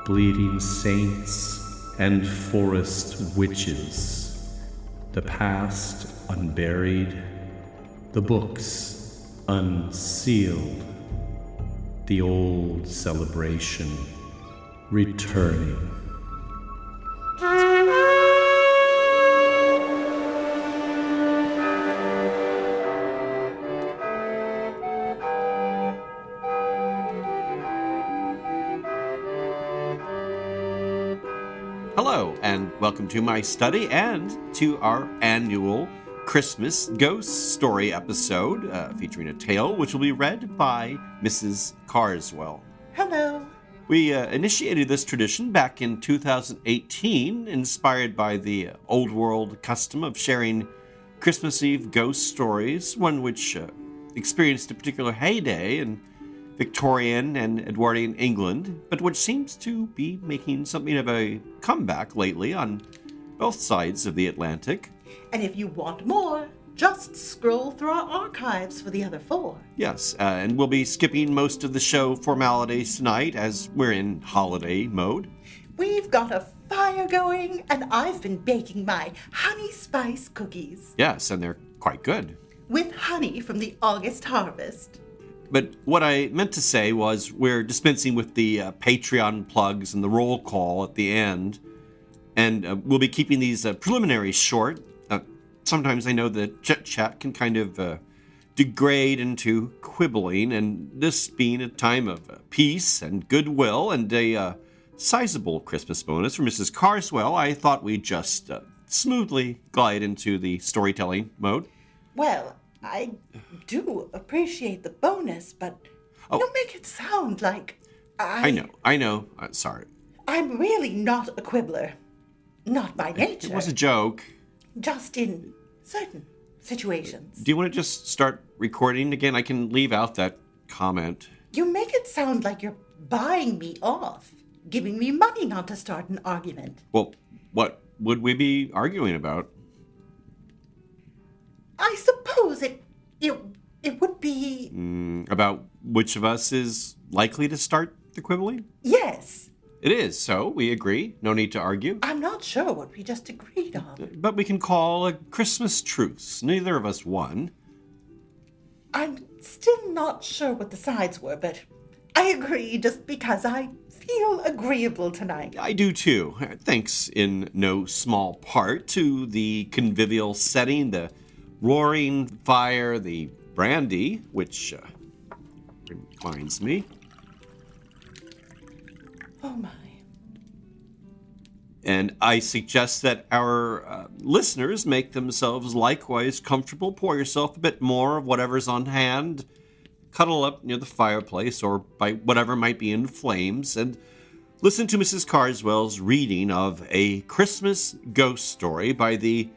bleeding saints and forest witches, the past unburied, the books unsealed, the old celebration returning. Hello, and welcome to my study and to our annual Christmas ghost story episode featuring a tale which will be read by Mrs. Carswell. Hello. We initiated this tradition back in 2018, inspired by the old world custom of sharing Christmas Eve ghost stories, one which experienced a particular heyday in Victorian and Edwardian England, but which seems to be making something of a comeback lately on both sides of the Atlantic. And if you want more, just scroll through our archives for the other four. Yes, and we'll be skipping most of the show formalities tonight as we're in holiday mode. We've got a fire going, and I've been baking my honey spice cookies. Yes, and they're quite good. With honey from the August harvest. But what I meant to say was we're dispensing with the Patreon plugs and the roll call at the end, and we'll be keeping these preliminaries short. Sometimes I know that chit-chat can kind of degrade into quibbling, and this being a time of peace and goodwill and a sizable Christmas bonus for Mrs. Carswell, I thought we'd just smoothly glide into the storytelling mode. Well, I do appreciate the bonus, but you don't make it sound like I know. Sorry. I'm really not a quibbler. Not by nature. It was a joke. Just in certain situations. Do you want to just start recording again? I can leave out that comment. You make it sound like you're buying me off, giving me money not to start an argument. Well, what would we be arguing about? I suppose it would be... About which of us is likely to start the quibbling? Yes. It is, so we agree. No need to argue. I'm not sure what we just agreed on. But we can call a Christmas truce. Neither of us won. I'm still not sure what the sides were, but I agree just because I feel agreeable tonight. I do too. Thanks in no small part to the convivial setting, the roaring fire, the brandy, which reminds me. Oh my. And I suggest that our listeners make themselves likewise comfortable. Pour yourself a bit more of whatever's on hand. Cuddle up near the fireplace or by whatever might be in flames. And listen to Mrs. Carswell's reading of A Christmas Ghost Story by the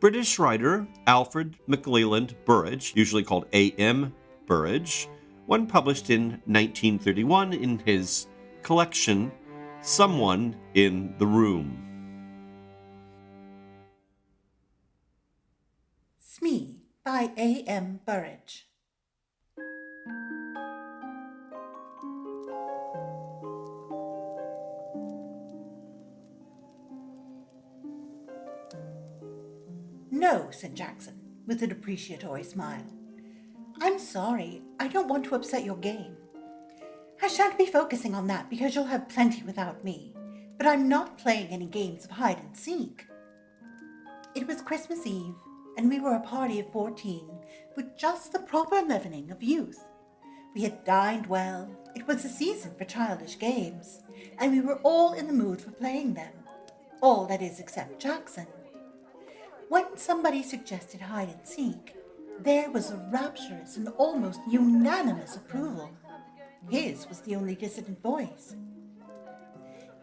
British writer Alfred McLeland Burridge, usually called A.M. Burridge, one published in 1931 in his collection, Someone in the Room. Smee by A.M. Burridge. No, said Jackson, with a depreciatory smile. I'm sorry, I don't want to upset your game. I shan't be focusing on that because you'll have plenty without me, but I'm not playing any games of hide and seek. It was Christmas Eve, and we were a party of 14 with just the proper leavening of youth. We had dined well, it was the season for childish games, and we were all in the mood for playing them. All, that is, except Jackson. When somebody suggested hide and seek, there was a rapturous and almost unanimous approval. His was the only dissident voice.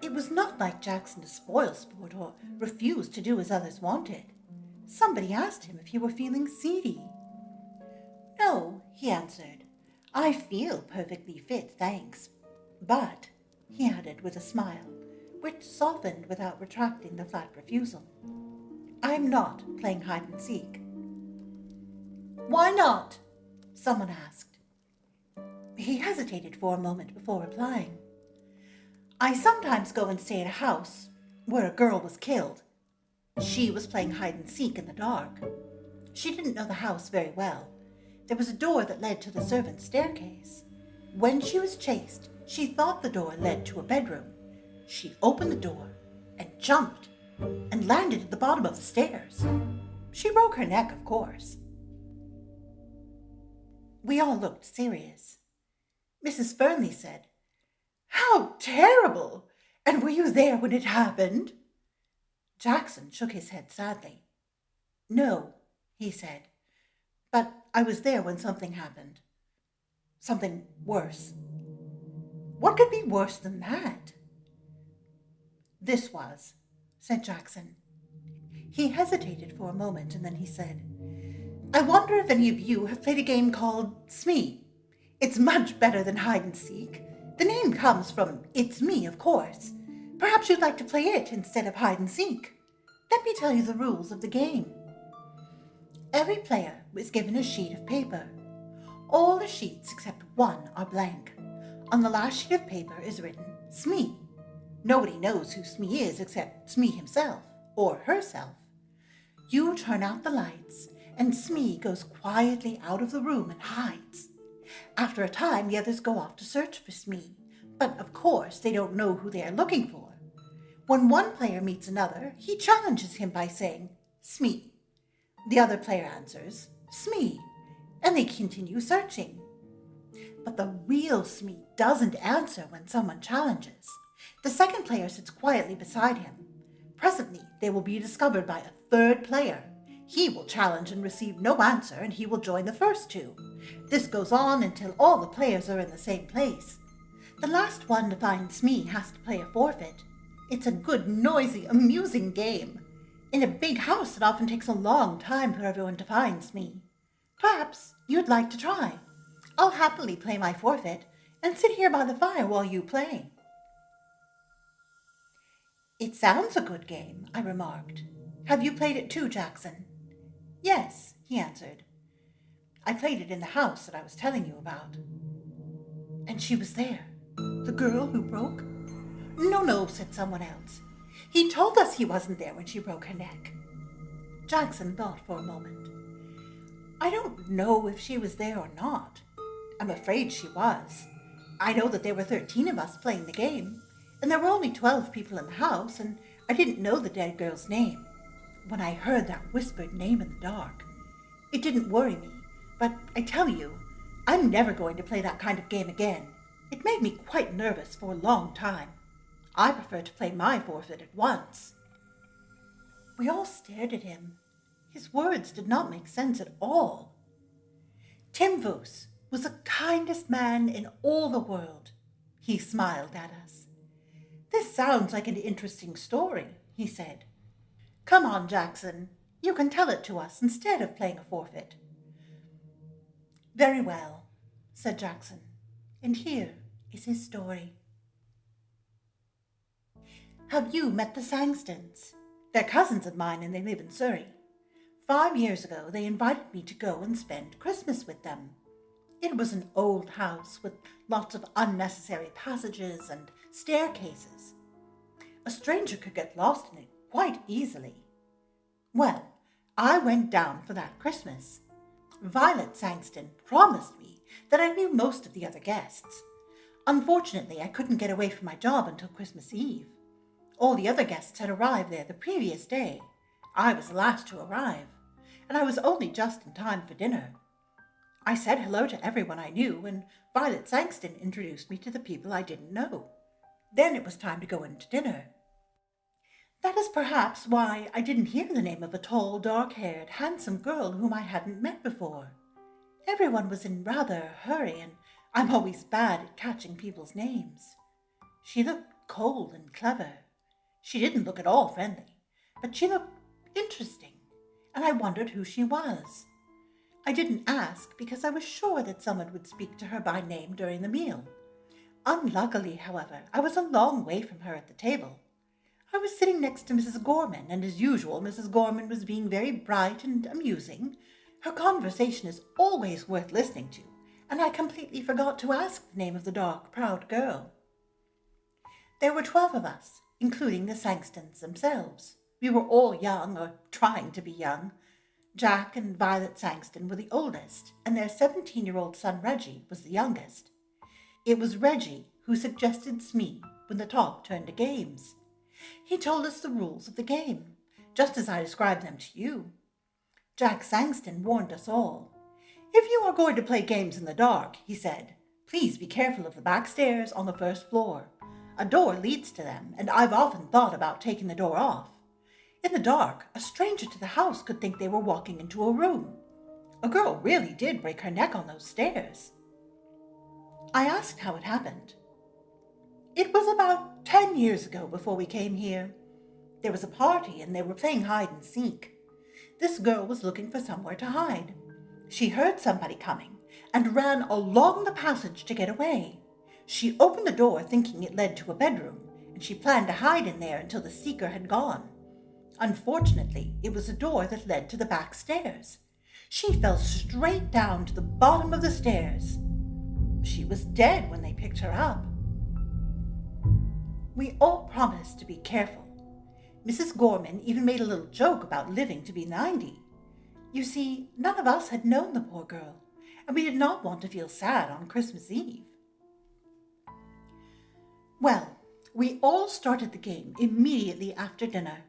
It was not like Jackson to spoil sport or refuse to do as others wanted. Somebody asked him if he were feeling seedy. No, he answered, I feel perfectly fit, thanks. But, he added with a smile, which softened without retracting the flat refusal, I'm not playing hide and seek. Why not? Someone asked. He hesitated for a moment before replying. I sometimes go and stay at a house where a girl was killed. She was playing hide and seek in the dark. She didn't know the house very well. There was a door that led to the servants' staircase. When she was chased, she thought the door led to a bedroom. She opened the door and jumped and landed at the bottom of the stairs. She broke her neck, of course. We all looked serious. Mrs. Fernley said, "How terrible! And were you there when it happened?" Jackson shook his head sadly. "No," he said, "but I was there when something happened. Something worse." "What could be worse than that?" "This was," said Jackson. He hesitated for a moment, and then he said, "I wonder if any of you have played a game called Smee. It's much better than hide and seek. The name comes from It's Me, of course. Perhaps you'd like to play it instead of hide and seek. Let me tell you the rules of the game." Every player was given a sheet of paper. All the sheets except one are blank. On the last sheet of paper is written Smee. Nobody knows who Smee is except Smee himself or herself. You turn out the lights, and Smee goes quietly out of the room and hides. After a time, the others go off to search for Smee, but of course they don't know who they are looking for. When one player meets another, he challenges him by saying, "Smee." The other player answers, "Smee," and they continue searching. But the real Smee doesn't answer when someone challenges. The second player sits quietly beside him. Presently, they will be discovered by a third player. He will challenge and receive no answer, and he will join the first two. This goes on until all the players are in the same place. The last one to find Smee has to play a forfeit. It's a good, noisy, amusing game. In a big house, it often takes a long time for everyone to find Smee. Perhaps you'd like to try. I'll happily play my forfeit and sit here by the fire while you play. "It sounds a good game," I remarked. "Have you played it too, Jackson?" "Yes," he answered. "I played it in the house that I was telling you about." "And she was there? The girl who broke?" No, said someone else. "He told us he wasn't there when she broke her neck." Jackson thought for a moment. "I don't know if she was there or not. I'm afraid she was. I know that there were 13 of us playing the game, and there were only 12 people in the house, and I didn't know the dead girl's name. When I heard that whispered name in the dark, it didn't worry me, but I tell you, I'm never going to play that kind of game again. It made me quite nervous for a long time. I prefer to play my forfeit at once." We all stared at him. His words did not make sense at all. Tim Voos was the kindest man in all the world. He smiled at us. "This sounds like an interesting story," he said. "Come on, Jackson. You can tell it to us instead of playing a forfeit." "Very well," said Jackson, and here is his story. Have you met the Sangstons? They're cousins of mine and they live in Surrey. 5 years ago, they invited me to go and spend Christmas with them. It was an old house with lots of unnecessary passages and staircases. A stranger could get lost in it quite easily. Well, I went down for that Christmas. Violet Sangston promised me that I knew most of the other guests. Unfortunately, I couldn't get away from my job until Christmas Eve. All the other guests had arrived there the previous day. I was the last to arrive, and I was only just in time for dinner. I said hello to everyone I knew, and Violet Sangston introduced me to the people I didn't know. Then it was time to go into dinner. That is perhaps why I didn't hear the name of a tall, dark-haired, handsome girl whom I hadn't met before. Everyone was in rather a hurry, and I'm always bad at catching people's names. She looked cold and clever. She didn't look at all friendly, but she looked interesting, and I wondered who she was. I didn't ask because I was sure that someone would speak to her by name during the meal. Unluckily, however, I was a long way from her at the table. I was sitting next to Mrs. Gorman, and as usual, Mrs. Gorman was being very bright and amusing. Her conversation is always worth listening to, and I completely forgot to ask the name of the dark, proud girl. There were 12 of us, including the Sangstons themselves. We were all young, or trying to be young. Jack and Violet Sangston were the oldest, and their 17-year-old son Reggie was the youngest. It was Reggie who suggested Smee when the talk turned to games. He told us the rules of the game, just as I described them to you. Jack Sangston warned us all. "If you are going to play games in the dark," he said, "please be careful of the back stairs on the first floor. A door leads to them, and I've often thought about taking the door off. In the dark, a stranger to the house could think they were walking into a room. A girl really did break her neck on those stairs." I asked how it happened. "It was about 10 years ago before we came here. There was a party and they were playing hide and seek. This girl was looking for somewhere to hide. She heard somebody coming and ran along the passage to get away. She opened the door thinking it led to a bedroom, and she planned to hide in there until the seeker had gone. Unfortunately, it was a door that led to the back stairs. She fell straight down to the bottom of the stairs. She was dead when they picked her up." We all promised to be careful. Mrs. Gorman even made a little joke about living to be 90. You see, none of us had known the poor girl, and we did not want to feel sad on Christmas Eve. Well, we all started the game immediately after dinner.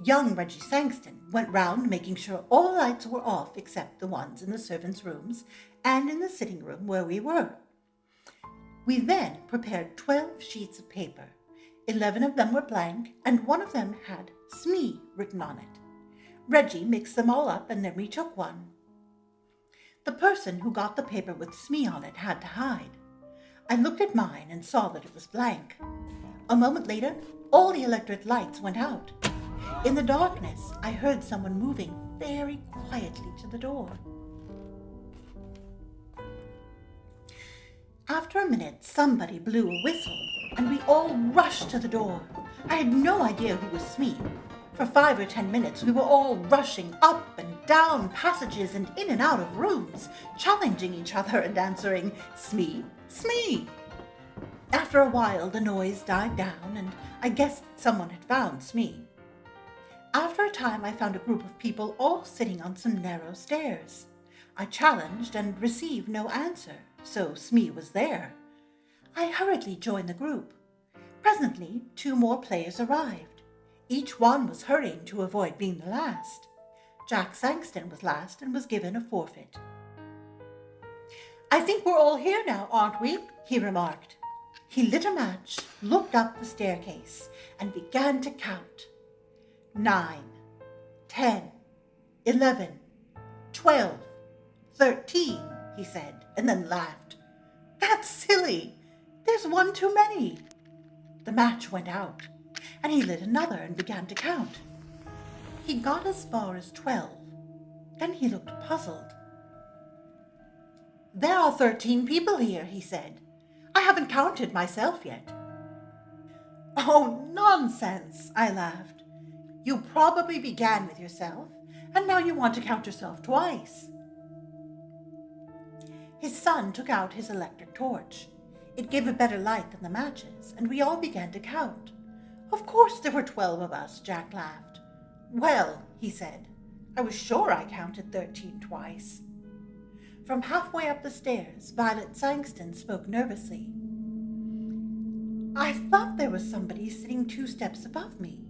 Young Reggie Sangston went round making sure all the lights were off except the ones in the servants' rooms and in the sitting room where we were. We then prepared 12 sheets of paper. 11 of them were blank, and one of them had Smee written on it. Reggie mixed them all up, and then we took one. The person who got the paper with Smee on it had to hide. I looked at mine and saw that it was blank. A moment later, all the electric lights went out. In the darkness, I heard someone moving very quietly to the door. After a minute, somebody blew a whistle, and we all rushed to the door. I had no idea who was Smee. For 5 or 10 minutes, we were all rushing up and down passages and in and out of rooms, challenging each other and answering, "Smee, Smee." After a while, the noise died down, and I guessed someone had found Smee. After a time, I found a group of people all sitting on some narrow stairs. I challenged and received no answer, so Smee was there. I hurriedly joined the group. Presently, 2 more players arrived. Each one was hurrying to avoid being the last. Jack Sangston was last and was given a forfeit. "I think we're all here now, aren't we?" he remarked. He lit a match, looked up the staircase, and began to count. 9, 10, 11, 12, 13, he said, and then laughed. "That's silly. There's one too many." The match went out, and he lit another and began to count. He got as far as 12. Then he looked puzzled. "There are 13 people here," he said. "I haven't counted myself yet." "Oh, nonsense," I laughed. "You probably began with yourself, and now you want to count yourself twice." His son took out his electric torch. It gave a better light than the matches, and we all began to count. "Of course there were 12 of us," Jack laughed. "Well," he said, "I was sure I counted 13 twice." From halfway up the stairs, Violet Sangston spoke nervously. "I thought there was somebody sitting 2 steps above me.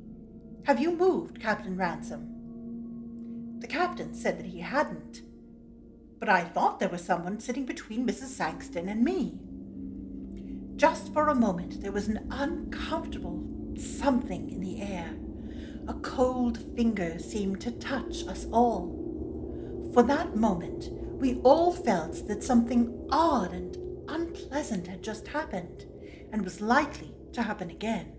Have you moved, Captain Ransom?" The captain said that he hadn't. "But I thought there was someone sitting between Mrs. Sangston and me." Just for a moment there was an uncomfortable something in the air. A cold finger seemed to touch us all. For that moment, we all felt that something odd and unpleasant had just happened, and was likely to happen again.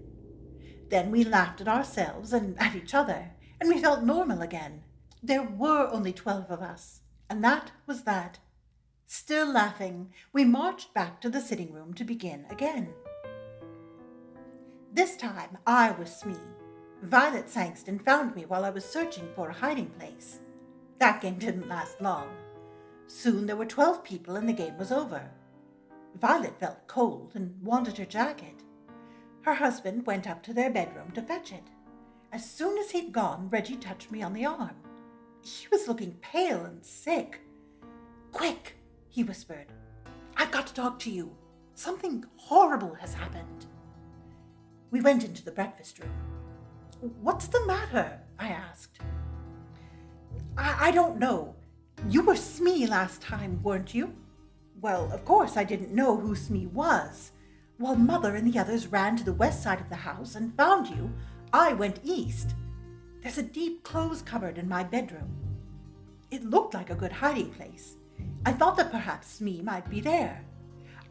Then we laughed at ourselves and at each other, and we felt normal again. There were only 12 of us, and that was that. Still laughing, we marched back to the sitting room to begin again. This time I was Smee. Violet Sangston found me while I was searching for a hiding place. That game didn't last long. Soon there were 12 people and the game was over. Violet felt cold and wanted her jacket. Her husband went up to their bedroom to fetch it. As soon as he'd gone, Reggie touched me on the arm. He was looking pale and sick. "Quick," he whispered. "I've got to talk to you. Something horrible has happened." We went into the breakfast room. "What's the matter?" I asked. I don't know. You were Smee last time, weren't you?" Well, of course I didn't know who Smee was. While Mother and the others ran to the west side of the house and found you, I went east. There's a deep clothes cupboard in my bedroom. It looked like a good hiding place. I thought that perhaps Smee might be there.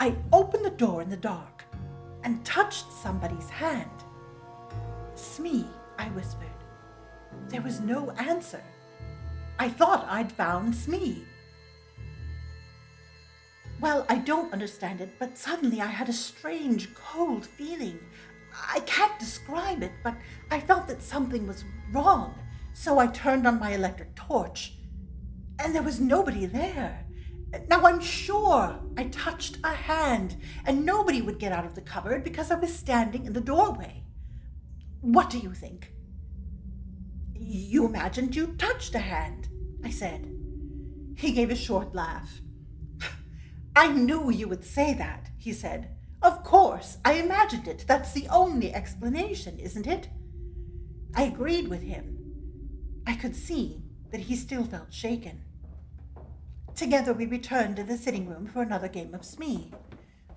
I opened the door in the dark and touched somebody's hand. "Smee," I whispered. There was no answer. I thought I'd found Smee. Well, I don't understand it, but suddenly I had a strange, cold feeling. I can't describe it, but I felt that something was wrong, so I turned on my electric torch, and there was nobody there. Now I'm sure I touched a hand, and nobody would get out of the cupboard because I was standing in the doorway. What do you think?" "You imagined you touched a hand," I said. He gave a short laugh. "I knew you would say that," he said. "Of course, I imagined it. That's the only explanation, isn't it?" I agreed with him. I could see that he still felt shaken. Together we returned to the sitting room for another game of Smee.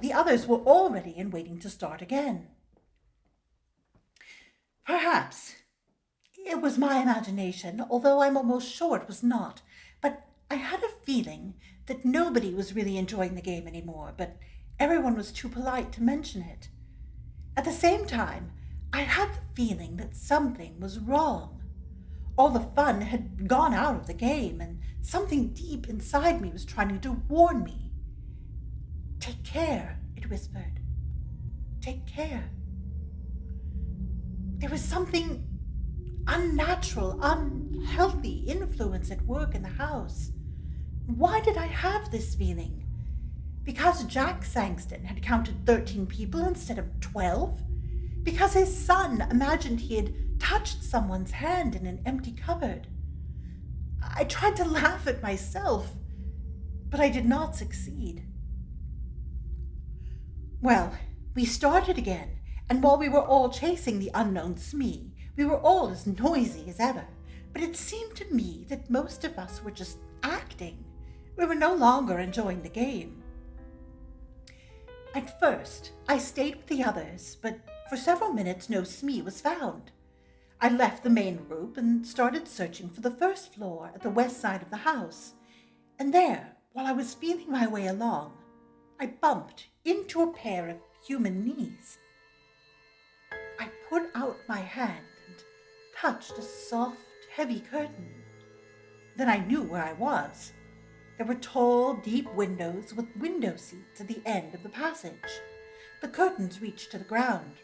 The others were all ready and waiting to start again. Perhaps it was my imagination, although I'm almost sure it was not, but I had a feeling that nobody was really enjoying the game anymore, but everyone was too polite to mention it. At the same time, I had the feeling that something was wrong. All the fun had gone out of the game, and something deep inside me was trying to warn me. "Take care," it whispered. "Take care." There was something unnatural, unhealthy influence at work in the house. Why did I have this feeling? Because Jack Sangston had counted 13 people instead of 12? Because his son imagined he had touched someone's hand in an empty cupboard? I tried to laugh at myself, but I did not succeed. Well, we started again, and while we were all chasing the unknown Smee, we were all as noisy as ever, but it seemed to me that most of us were just acting. We were no longer enjoying the game. At first, I stayed with the others, but for several minutes no Smee was found. I left the main room and started searching for the first floor at the west side of the house, and there, while I was feeling my way along, I bumped into a pair of human knees. I put out my hand and touched a soft, heavy curtain. Then I knew where I was. There were tall, deep windows with window seats at the end of the passage. The curtains reached to the ground.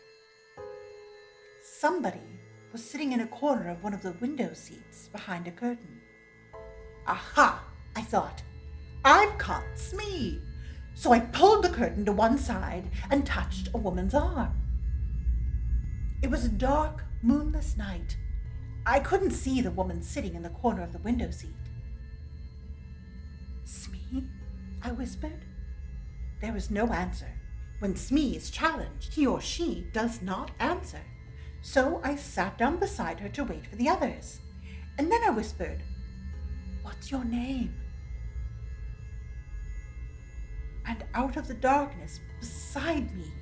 Somebody was sitting in a corner of one of the window seats behind a curtain. Aha, I thought. I've caught Smee. So I pulled the curtain to one side and touched a woman's arm. It was a dark, moonless night. I couldn't see the woman sitting in the corner of the window seat. "Smee?" I whispered. There was no answer. When Smee is challenged, he or she does not answer. So I sat down beside her to wait for the others. And then I whispered, "What's your name?" And out of the darkness beside me,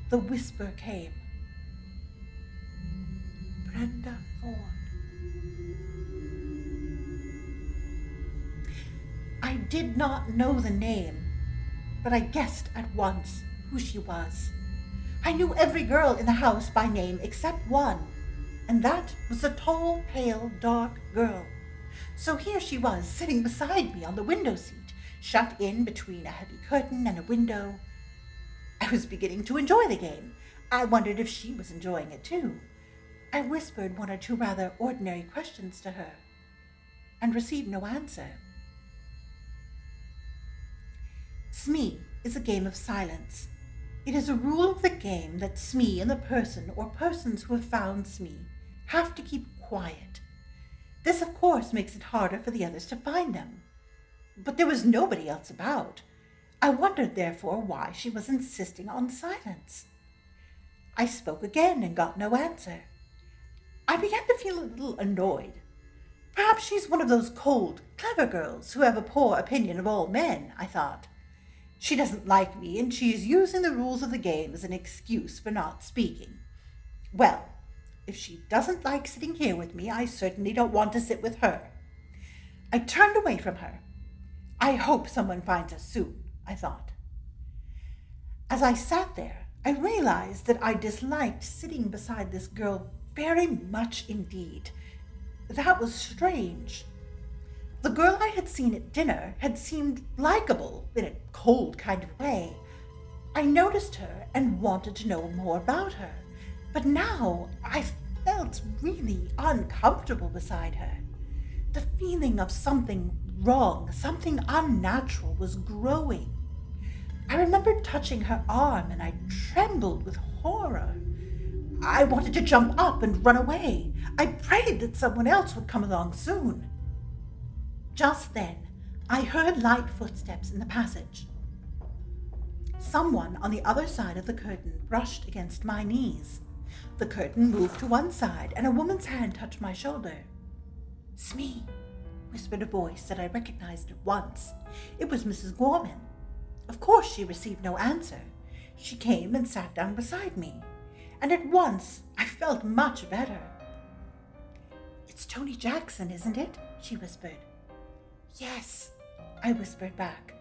the whisper came, "Brenda Ford." I did not know the name, but I guessed at once who she was. I knew every girl in the house by name except one, and that was a tall, pale, dark girl. So here she was, sitting beside me on the window seat, shut in between a heavy curtain and a window. I was beginning to enjoy the game. I wondered if she was enjoying it too. I whispered one or two rather ordinary questions to her, and received no answer. Smee is a game of silence. It is a rule of the game that Smee and the person or persons who have found Smee have to keep quiet. This, of course, makes it harder for the others to find them. But there was nobody else about. I wondered, therefore, why she was insisting on silence. I spoke again and got no answer. I began to feel a little annoyed. Perhaps she's one of those cold, clever girls who have a poor opinion of all men, I thought. She doesn't like me, and she is using the rules of the game as an excuse for not speaking. Well, if she doesn't like sitting here with me, I certainly don't want to sit with her. I turned away from her. I hope someone finds us soon, I thought. As I sat there, I realized that I disliked sitting beside this girl very much indeed. That was strange. The girl I had seen at dinner had seemed likable in a cold kind of way. I noticed her and wanted to know more about her, but now I felt really uncomfortable beside her. The feeling of something wrong, something unnatural was growing. I remembered touching her arm and I trembled with horror. I wanted to jump up and run away. I prayed that someone else would come along soon. Just then, I heard light footsteps in the passage. Someone on the other side of the curtain brushed against my knees. The curtain moved to one side, and a woman's hand touched my shoulder. "Smee," whispered a voice that I recognized at once. It was Mrs. Gorman. Of course she received no answer. She came and sat down beside me, and at once I felt much better. "It's Tony Jackson, isn't it?" she whispered. "Yes," I whispered back.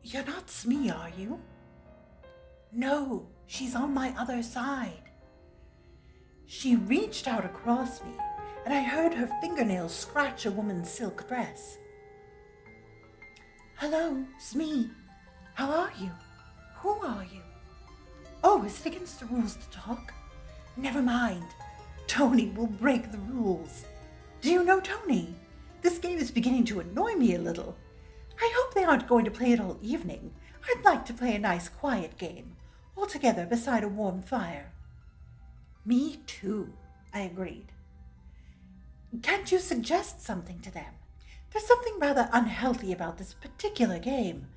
"You're not Smee, are you?" "No, she's on my other side." She reached out across me, and I heard her fingernails scratch a woman's silk dress. "Hello, Smee. How are you? Who are you? Oh, is it against the rules to talk? Never mind. Tony will break the rules. Do you know Tony? This game is beginning to annoy me a little. I hope they aren't going to play it all evening. I'd like to play a nice quiet game, all together beside a warm fire." "Me too," I agreed. "Can't you suggest something to them? There's something rather unhealthy about this particular game.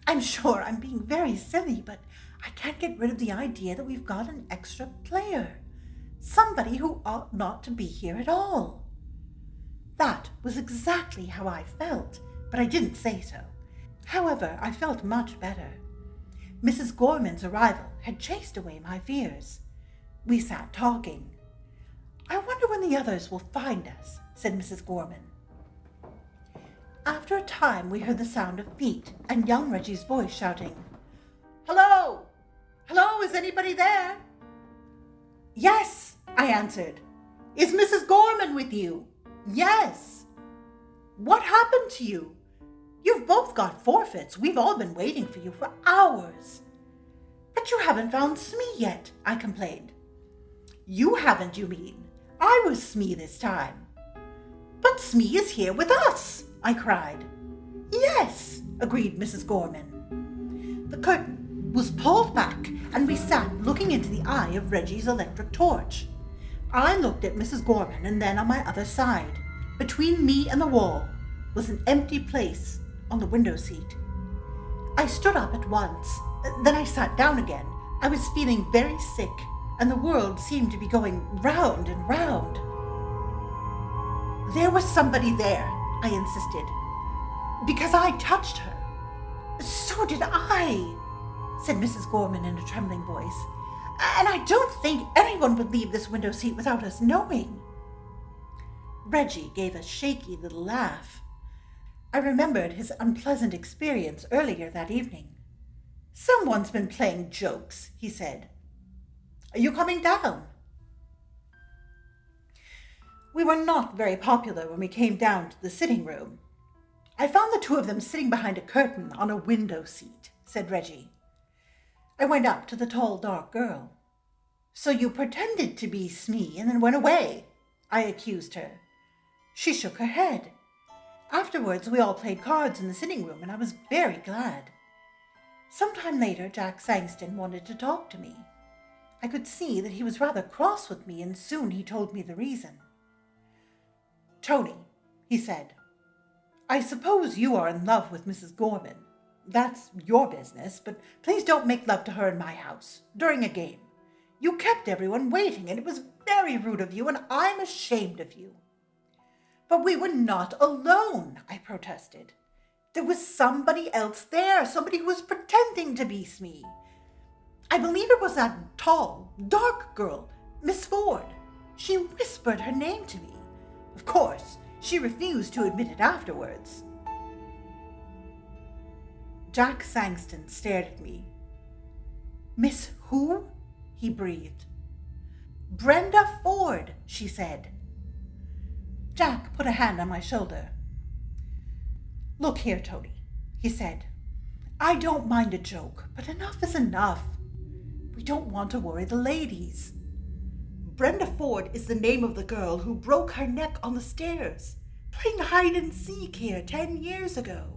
I'm sure I'm being very silly, but I can't get rid of the idea that we've got an extra player. Somebody who ought not to be here at all." That was exactly how I felt, but I didn't say so. However, I felt much better. Mrs. Gorman's arrival had chased away my fears. We sat talking. "I wonder when the others will find us," said Mrs. Gorman. After a time, we heard the sound of feet and young Reggie's voice shouting, "Hello! Hello, is anybody there?" "Yes," I answered. "Is Mrs. Gorman with you?" "Yes." "What happened to you? You've both got forfeits. We've all been waiting for you for hours." "But you haven't found Smee yet," I complained. "You haven't, you mean. I was Smee this time." "But Smee is here with us," I cried. "Yes," agreed Mrs. Gorman. The curtain was pulled back, and we sat looking into the eye of Reggie's electric torch. I looked at Mrs. Gorman, and then on my other side, between me and the wall, was an empty place on the window seat. I stood up at once. Then I sat down again. I was feeling very sick, and the world seemed to be going round and round. "There was somebody there," I insisted, "because I touched her." "So did I," said Mrs. Gorman in a trembling voice. "And I don't think anyone would leave this window seat without us knowing." Reggie gave a shaky little laugh. I remembered his unpleasant experience earlier that evening. "Someone's been playing jokes," he said. "Are you coming down?" We were not very popular when we came down to the sitting room. "I found the two of them sitting behind a curtain on a window seat," said Reggie. I went up to the tall, dark girl. "So you pretended to be Smee and then went away?" I accused her. She shook her head. Afterwards, we all played cards in the sitting room, and I was very glad. Sometime later, Jack Sangston wanted to talk to me. I could see that he was rather cross with me, and soon he told me the reason. "Tony," he said, "I suppose you are in love with Mrs. Gorman. That's your business, but please don't make love to her in my house during a game. You kept everyone waiting, and it was very rude of you, and I'm ashamed of you." "But we were not alone," I protested. "There was somebody else there, somebody who was pretending to be Smee. I believe it was that tall, dark girl, Miss Ford. She whispered her name to me. Of course, she refused to admit it afterwards." Jack Sangston stared at me. "Miss who?" he breathed. "Brenda Ford," she said. Jack put a hand on my shoulder. "Look here, Tony," he said. "I don't mind a joke, but enough is enough. We don't want to worry the ladies. Brenda Ford is the name of the girl who broke her neck on the stairs, playing hide and seek here 10 years ago.